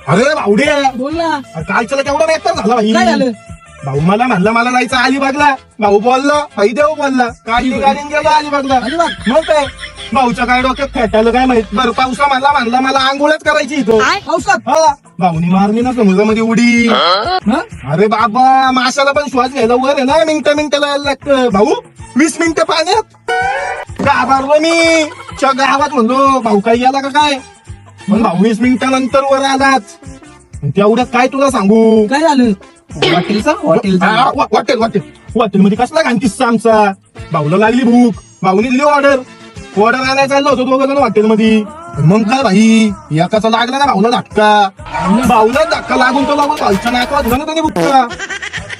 अरे भावडे, बोल ना. काय चला केवढा बेकार झाला भाई. काय झालं? भाऊ मला मला जायचं अलिबागला. भाऊ बोलला, भाई देव बोलला, गाडीने गेलो अलिबागला. अलिबाग? मग काय भाऊच्या काय डोक्यात फेटायला काय माहित. बरं पावसा म्हणला मला आंघोळच करायची इथं. पावसात? हा भाऊनी मारली ना समुद्रामध्ये उडी. हं? अरे बाबा माशाला पण श्वास घ्यायला वर आहे ना, मिनिटाला यायला लागतं. भाऊ 20 मिनिटं पाण्यात घाबरलो मी. गावात म्हणलो भाऊ काय गेला का काय. पण भाऊ 20 मिनिटानंतर वर आलाच. तेवढ्यात काय तुला सांगू. काय झालं? हॉटेलचा? हॉटेल मध्ये कसला घाण किस्सा आमचा. भाऊला लागली भूक, भाऊनी दिली ऑर्डर आणायला चाललो होतो दोघं जण हॉटेलमध्ये. मग काय भाई एकाचा लागला ना भाऊला धक्का लागून तो लागून भाऊच्या नाकावर दिला ना त्याने बुक्का.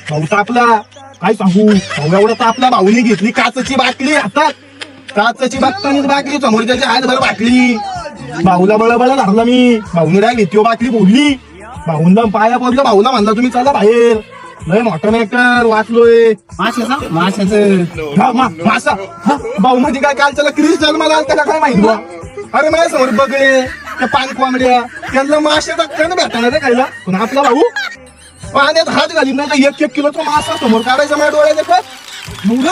भाऊ तापला. काय सांगू भाऊ एवढा तापला. भाऊनी घेतली काचची बाटली हातात. काचची बाटली समोरच्या हातभर बाटली. भाऊला बळबळ धरला मी. भाऊने डाय घेतली बाटली बोलली. भाऊला पाया पडलं. भाऊला म्हणला तुम्ही चला बाहेर. लय मोठा मेकर वाचलोय. मासा भाऊ मध्ये काय काल त्याला क्रिस जन्माला त्याला काय माहिती बा. अरे माझ्या समोर बगळे त्या पान कोंबड्या त्यांना मासे टाकताना भेटणार रे खायला. पण आपला भाऊ पाण्यात हात घालीत नाही. 1 किलोचा मासा समोर काढायचा माझ्या डोळ्यात. मग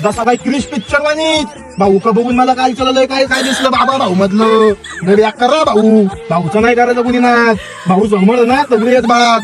जसा काय क्रिश पिक्चर वाणी भाऊ का बघून मला काय चाललंय काय काय दिसलं बाबा भाऊ मधलं. करा भाऊचं नाही करायचं कुणी ना. भाऊ समोर ना सगळी येत बाळा.